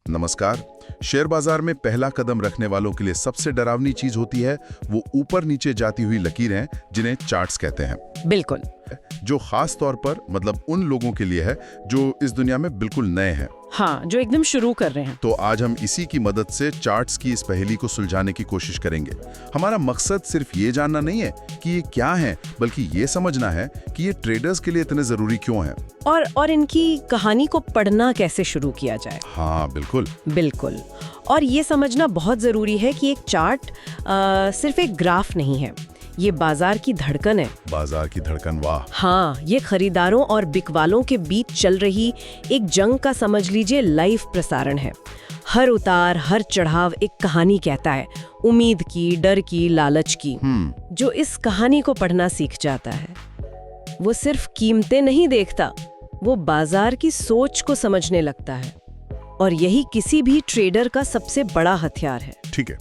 नमस्कार। शेयर बाजार में पहला कदम रखने वालों के लिए सबसे डरावनी चीज होती है वो ऊपर नीचे जाती हुई लकीरें, जिन्हें चार्ट्स कहते हैं। बिल्कुल। जो खास तौर पर मतलब उन लोगों के लिए है जो इस दुनिया में बिल्कुल नए हैं। हाँ, जो एकदम शुरू कर रहे हैं। तो आज हम इसी की मदद से चार्ट्स की इस पहेली को सुलझाने की कोशिश करेंगे। हमारा मकसद सिर्फ ये जानना नहीं है कि ये क्या है, बल्कि ये समझना है कि ये ट्रेडर्स के लिए इतने जरूरी क्यों हैं। और इनकी कहानी को पढ़ना कैसे शुरू किया जाए। हाँ बिल्कुल। बिल्कुल। और ये समझना बहुत जरूरी है कि एक चार्ट सिर्फ एक ग्राफ नहीं है, ये बाजार की धड़कन है। बाजार की धड़कन, वाह। हाँ, ये खरीदारों और बिकवालों के बीच चल रही एक जंग का समझ लीजिए लाइव प्रसारण है। हर उतार, हर चढ़ाव एक कहानी कहता है, उम्मीद की, डर की, लालच की। जो इस कहानी को पढ़ना सीख जाता है वो सिर्फ कीमतें नहीं देखता, वो बाजार की सोच को समझने लगता है। और यही किसी भी ट्रेडर का सबसे बड़ा हथियार है। ठीक है,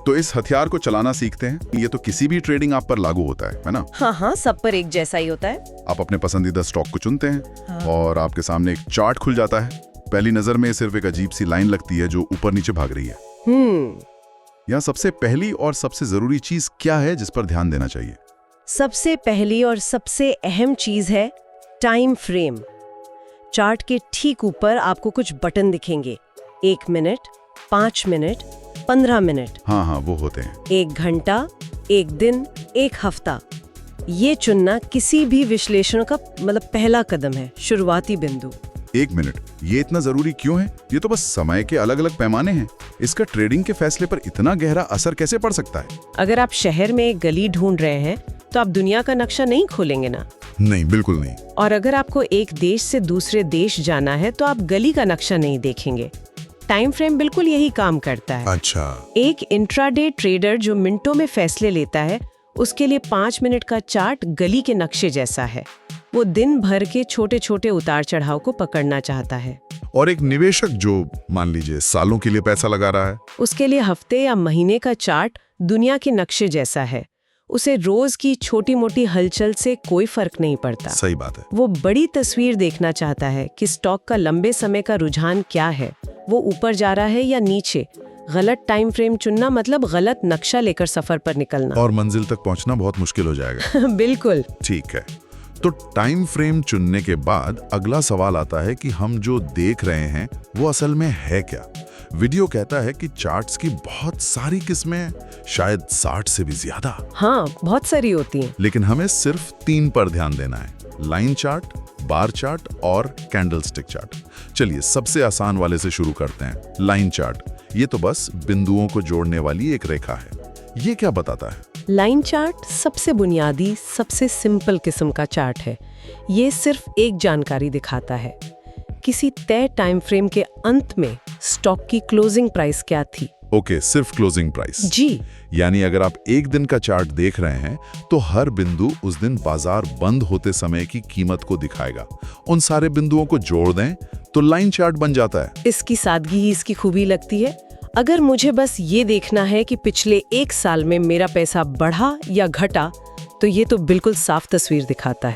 तो इस हथियार को चलाना सीखते हैं। ये तो किसी भी ट्रेडिंग ऐप पर लागू होता है ना? हाँ, सब पर एक जैसा ही होता है। आप अपने पसंदीदा स्टॉक को चुनते हैं और आपके सामने एक चार्ट खुल जाता है। पहली नजर में सिर्फ एक अजीब सी लाइन लगती है जो ऊपर नीचे भाग रही है। यहाँ सबसे पहली और सबसे जरूरी चीज क्या है जिस पर ध्यान देना चाहिए? सबसे पहली और सबसे अहम चीज है टाइम फ्रेम। चार्ट के ठीक ऊपर आपको कुछ बटन दिखेंगे। 1 मिनट, 5 मिनट, 15 मिनट। हाँ, वो होते हैं। 1 घंटा, 1 दिन, 1 हफ्ता। ये चुनना किसी भी विश्लेषण का मतलब पहला कदम है, शुरुआती बिंदु। 1 मिनट, ये इतना जरूरी क्यों है? ये तो बस समय के अलग अलग पैमाने हैं। इसका ट्रेडिंग के फैसले पर इतना गहरा असर कैसे पड़ सकता है? अगर आप शहर में एक गली ढूंढ रहे हैं तो आप दुनिया का नक्शा नहीं खोलेंगे ना। नहीं, बिल्कुल नहीं। और अगर आपको एक देश से दूसरे देश जाना है तो आप गली का नक्शा नहीं देखेंगे। टाइम फ्रेम बिल्कुल यही काम करता है। अच्छा। एक इंट्राडे ट्रेडर जो मिनटों में फैसले लेता है, उसके लिए 5 मिनट का चार्ट गली के नक्शे जैसा है। वो दिन भर के छोटे छोटे उतार चढ़ाव को पकड़ना चाहता है। और एक निवेशक जो मान लीजिए सालों के लिए पैसा लगा रहा है, उसके लिए हफ्ते या महीने का चार्ट दुनिया के नक्शे जैसा है। उसे रोज की छोटी मोटी हलचल से कोई फर्क नहीं पड़ता। सही बात है। वो बड़ी तस्वीर देखना चाहता है कि स्टॉक का लंबे समय का रुझान क्या है, वो ऊपर जा रहा है या नीचे। गलत टाइम फ्रेम चुनना मतलब गलत नक्शा लेकर सफर पर निकलना, और मंजिल तक पहुंचना बहुत मुश्किल हो जाएगा। बिल्कुल। ठीक है, तो टाइम फ्रेम चुनने के बाद अगला सवाल आता है कि हम जो देख रहे हैं वो असल में है क्या? वीडियो कहता है कि चार्ट्स की बहुत सारी किस्में, शायद 60 से भी ज्यादा। हाँ, बहुत सारी होती हैं। लेकिन हमें सिर्फ 3 पर ध्यान देना है: लाइन चार्ट, बार चार्ट और कैंडलस्टिक चार्ट। चलिए सबसे आसान वाले से शुरू करते हैं, लाइन चार्ट। ये तो बस बिंदुओं को जोड़ने वाली एक रेखा है। ये क्या बताता है? लाइन चार्ट सबसे बुनियादी, सबसे सिंपल किस्म का चार्ट है। ये सिर्फ एक जानकारी दिखाता है, किसी तय टाइम फ्रेम के अंत में स्टॉक की क्लोजिंग प्राइस क्या थी। ओके, सिर्फ क्लोजिंग प्राइस। जी। यानी अगर आप एक दिन का चार्ट देख रहे हैं तो हर बिंदु उस दिन बाजार बंद होते समय की कीमत को दिखाएगा। उन सारे बिंदुओं को जोड़ दें तो लाइन चार्ट बन जाता है। इसकी सादगी ही इसकी खूबी लगती है। अगर मुझे बस ये देखना है कि पिछले 1 साल में मेरा पैसा बढ़ा या घटा, तो ये तो बिल्कुल साफ तस्वीर दिखाता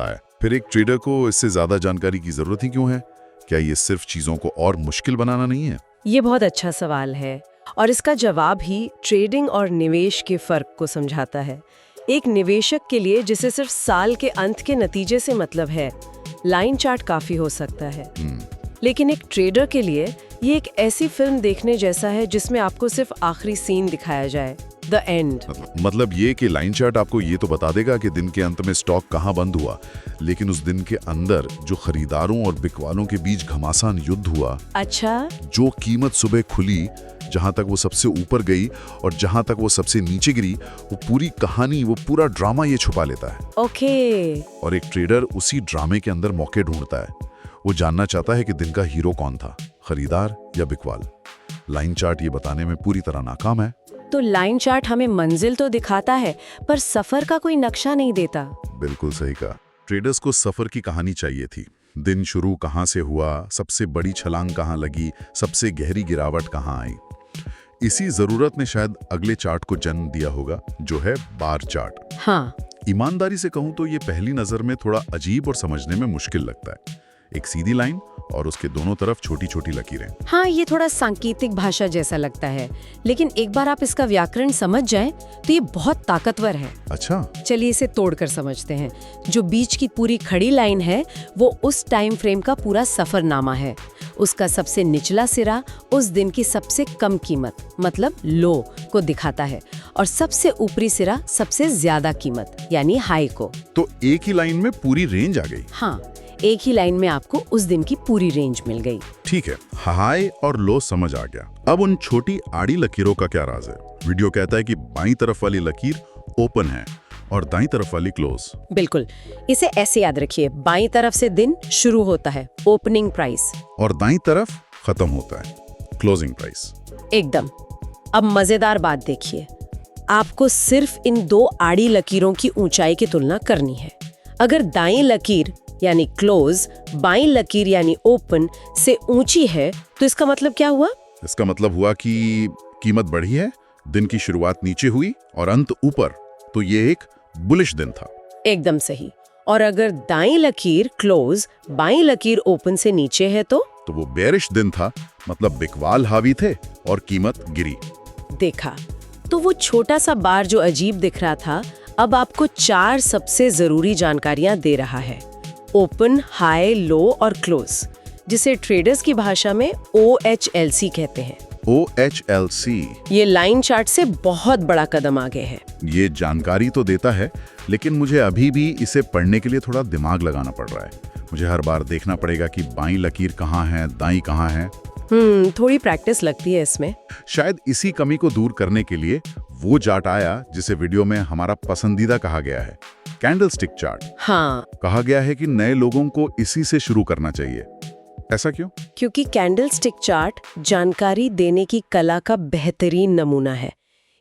है। फिर एक ट्रेडर को इससे ज्यादा जानकारी की जरूरत ही क्यों है? क्या ये सिर्फ चीजों को और मुश्किल बनाना नहीं है? ये बहुत अच्छा सवाल है और इसका जवाब ही ट्रेडिंग और निवेश के फर्क को समझाता है। एक निवेशक के लिए जिसे सिर्फ साल के अंत के नतीजे से मतलब है, लाइन चार्ट काफी हो सकता है। लेकिन एक ट्रेडर के लिए ये एक ऐसी फिल्म देखने जैसा है जिसमें आपको सिर्फ आखिरी सीन दिखाया जाए, द एंड। मतलब ये कि लाइन चार्ट आपको ये तो बता देगा कि दिन के अंत में स्टॉक कहाँ बंद हुआ, लेकिन उस दिन के अंदर जो खरीदारों और बिकवालों के बीच घमासान युद्ध हुआ, अच्छा, जो कीमत सुबह खुली, जहां तक वो सबसे ऊपर गई और जहां तक वो सबसे नीचे गिरी, वो पूरी कहानी, वो पूरा ड्रामा ये छुपा लेता है। ओके। और एक ट्रेडर उसी ड्रामे के अंदर मौके ढूंढता है। वो जानना चाहता है कि दिन का हीरो कौन था, खरीदार या बिकवाल। लाइन चार्ट ये बताने में पूरी तरह नाकाम है। तो लाइन चार्ट हमें मंजिल तो दिखाता है पर सफर का कोई नक्शा नहीं देता। बिल्कुल सही कहा। ट्रेडर्स को सफर की कहानी चाहिए थी। दिन शुरू कहां से हुआ, सबसे बड़ी छलांग कहां लगी, सबसे गहरी गिरावट कहां आई। इसी जरूरत ने शायद अगले चार्ट को जन्म दिया होगा, जो है बार चार्ट। हाँ। ईमानदारी से कहूं तो ये पहली नजर में थोड़ा अजीब और समझने में मुश्किल लगता है। एक सीधी लाइन और उसके दोनों तरफ छोटी छोटी लकीरें। हाँ, ये थोड़ा सांकेतिक भाषा जैसा लगता है, लेकिन एक बार आप इसका व्याकरण समझ जाएं तो ये बहुत ताकतवर है। अच्छा, चलिए इसे तोड़कर समझते हैं। जो बीच की पूरी खड़ी लाइन है वो उस टाइम फ्रेम का पूरा सफरनामा है। उसका सबसे निचला सिरा उस दिन की सबसे कम कीमत मतलब लो को दिखाता है और सबसे ऊपरी सिरा सबसे ज्यादा कीमत यानी हाई को। तो एक ही लाइन में पूरी रेंज आ गई। हाँ, एक ही लाइन में आपको उस दिन की पूरी रेंज मिल गई। ठीक है, हाई और लो समझ आ गया। अब उन छोटी आड़ी लकीरों का क्या राज है? वीडियो कहता है कि बाईं तरफ वाली लकीर ओपन है और दाईं तरफ वाली क्लोज। बिल्कुल, इसे ऐसे याद रखिए, बाईं तरफ से दिन शुरू होता है, ओपनिंग प्राइस, और दाईं तरफ खत्म होता है, क्लोजिंग प्राइस। एकदम। अब मजेदार बात देखिए, आपको सिर्फ इन दो आड़ी लकीरों की ऊंचाई की तुलना करनी है। अगर दाईं लकीर यानी क्लोज बाईं लकीर यानी ओपन से ऊंची है तो इसका मतलब क्या हुआ? इसका मतलब हुआ कि कीमत बढ़ी है, दिन की शुरुआत नीचे हुई और अंत ऊपर, तो ये एक बुलिश दिन था। एकदम सही। और अगर दाईं लकीर क्लोज बाईं लकीर ओपन से नीचे है तो वो बेरिश दिन था, मतलब बिकवाल हावी थे और कीमत गिरी। देखा, तो वो छोटा सा बार जो अजीब दिख रहा था अब आपको 4 सबसे जरूरी जानकारियां दे रहा है। ओपन, हाई, लो और क्लोज, जिसे ट्रेडर्स की भाषा में OHLC कहते हैं। OHLC ये लाइन चार्ट से बहुत बड़ा कदम आगे है। ये जानकारी तो देता है, लेकिन मुझे अभी भी इसे पढ़ने के लिए थोड़ा दिमाग लगाना पड़ रहा है। मुझे हर बार देखना पड़ेगा कि बाईं लकीर कहाँ है, दाईं कहाँ है। थोड़ी प्रैक्टिस लगती है इसमें। शायद इसी कमी को दूर करने के लिए वो चार्ट आया जिसे वीडियो में हमारा पसंदीदा कहा गया है, कैंडलस्टिक चार्ट। हाँ, कहा गया है कि नए लोगों को इसी से शुरू करना चाहिए। ऐसा क्यों? क्योंकि कैंडलस्टिक चार्ट जानकारी देने की कला का बेहतरीन नमूना है।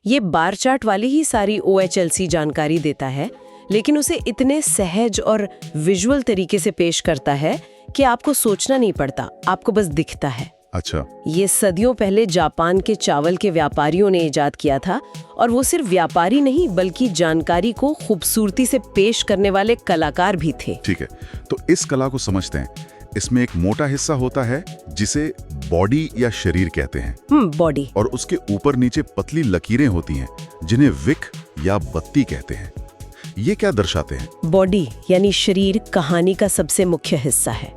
ये बार चार्ट वाली ही सारी OHLC जानकारी देता है, लेकिन उसे इतने सहज और विजुअल तरीके से पेश करता है कि आपको सोचना नहीं पड़ता, आपको बस दिखता है। अच्छा, ये सदियों पहले जापान के चावल के व्यापारियों ने इजाद किया था, और वो सिर्फ व्यापारी नहीं बल्कि जानकारी को खूबसूरती से पेश करने वाले कलाकार भी थे। ठीक है, तो इस कला को समझते हैं। इसमें एक मोटा हिस्सा होता है जिसे बॉडी या शरीर कहते हैं। बॉडी। और उसके ऊपर नीचे पतली लकीरें होती हैं जिन्हें विक या बत्ती कहते हैं। ये क्या दर्शाते हैं? बॉडी यानी शरीर कहानी का सबसे मुख्य हिस्सा है।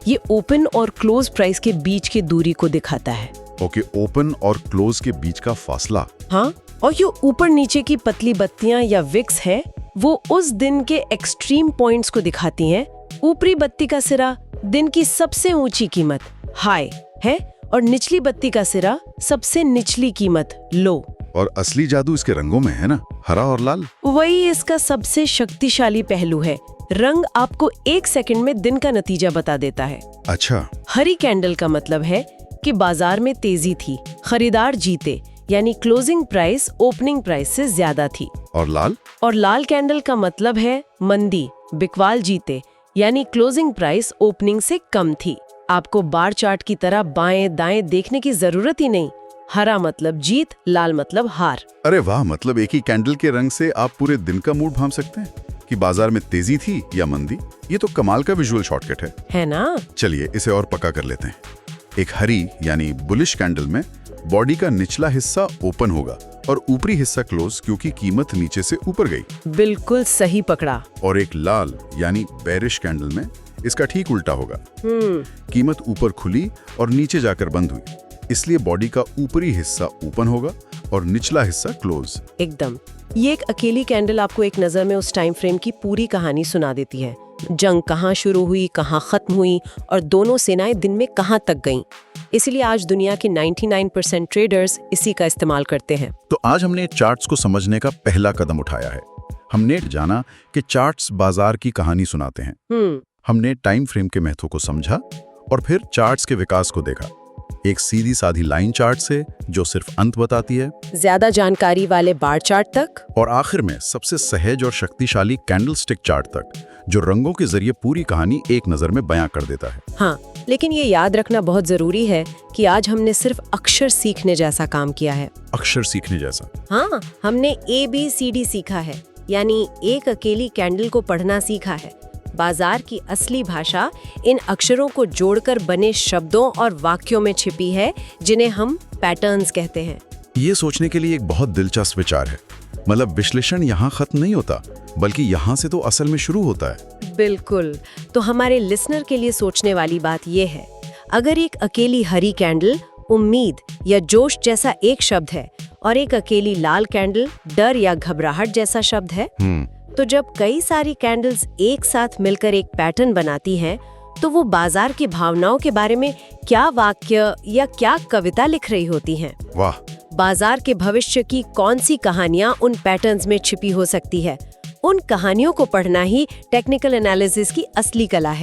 ये ओपन और क्लोज प्राइस के बीच की दूरी को दिखाता है। ओके, ओपन और क्लोज के बीच का फासला। हाँ, और ये ऊपर नीचे की पतली बत्तियां या विक्स है, वो उस दिन के एक्सट्रीम पॉइंट्स को दिखाती हैं। ऊपरी बत्ती का सिरा दिन की सबसे ऊंची कीमत हाई है और निचली बत्ती का सिरा सबसे निचली कीमत लो। और असली जादू इसके रंगों में है ना, हरा और लाल। वही इसका सबसे शक्तिशाली पहलू है। रंग आपको 1 सेकंड में दिन का नतीजा बता देता है। अच्छा, हरी कैंडल का मतलब है कि बाजार में तेजी थी, खरीदार जीते, यानी क्लोजिंग प्राइस ओपनिंग प्राइस से ज्यादा थी। और लाल? और लाल कैंडल का मतलब है मंदी, बिकवाल जीते, यानी क्लोजिंग प्राइस ओपनिंग से कम थी। आपको बार चार्ट की तरह बाएं दाएं देखने की जरूरत ही नहीं। हरा मतलब जीत, लाल मतलब हार। अरे वाह, मतलब एक ही कैंडल के रंग से आप पूरे दिन का मूड भांप सकते हैं कि बाजार में तेजी थी या मंदी। ये तो कमाल का विजुअल शॉर्टकट है ना? चलिए इसे और पक्का कर लेते हैं। एक हरी यानी बुलिश कैंडल में बॉडी का निचला हिस्सा ओपन होगा और ऊपरी हिस्सा क्लोज, क्योंकि कीमत नीचे से ऊपर गई। बिल्कुल सही पकड़ा। और एक लाल यानी बेरिश कैंडल में इसका ठीक उल्टा होगा। कीमत ऊपर खुली और नीचे जाकर बंद हुई, इसलिए बॉडी का ऊपरी हिस्सा ओपन होगा और निचला हिस्सा क्लोज। एकदम। ये एक अकेली कैंडल आपको एक नजर में उस टाइम फ्रेम की पूरी कहानी सुना देती है। जंग कहाँ शुरू हुई, कहाँ खत्म हुई और दोनों सेनाएं दिन में कहाँ तक गईं। इसलिए आज दुनिया के 99% ट्रेडर्स इसी का इस्तेमाल करते हैं। तो आज हमने चार्ट्स को समझने का पहला कदम उठाया है। हमने जाना कि चार्ट्स बाजार की कहानी सुनाते हैं। हमने टाइम फ्रेम के महत्व को समझा और फिर चार्ट्स के विकास को देखा। एक सीधी साधी लाइन चार्ट से जो सिर्फ अंत बताती है, ज्यादा जानकारी वाले बार चार्ट तक, और आखिर में सबसे सहज और शक्तिशाली कैंडलस्टिक चार्ट तक, जो रंगों के जरिए पूरी कहानी एक नजर में बयां कर देता है। हाँ, लेकिन ये याद रखना बहुत जरूरी है कि आज हमने सिर्फ अक्षर सीखने जैसा काम किया है। अक्षर सीखने जैसा? हाँ, हमने ABCD सीखा है, यानी एक अकेली कैंडल को पढ़ना सीखा है। बाजार की असली भाषा इन अक्षरों को जोड़कर बने शब्दों और वाक्यों में छिपी है, जिन्हें हम पैटर्न्स कहते हैं। ये सोचने के लिए एक बहुत दिलचस्प विचार है। मतलब विश्लेषण यहाँ खत्म नहीं होता, बल्कि यहाँ से तो असल में शुरू होता है। बिल्कुल। तो हमारे लिसनर के लिए सोचने वाली बात यह है, अगर एक अकेली हरी कैंडल उम्मीद या जोश जैसा एक शब्द है और एक अकेली लाल कैंडल डर या घबराहट जैसा शब्द है, तो जब कई सारी कैंडल्स एक साथ मिलकर एक पैटर्न बनाती हैं, तो वो बाजार की भावनाओं के बारे में क्या वाक्य या क्या कविता लिख रही होती हैं। वाह! बाजार के भविष्य की कौन सी कहानियां उन पैटर्न्स में छिपी हो सकती है, उन कहानियों को पढ़ना ही टेक्निकल एनालिसिस की असली कला है।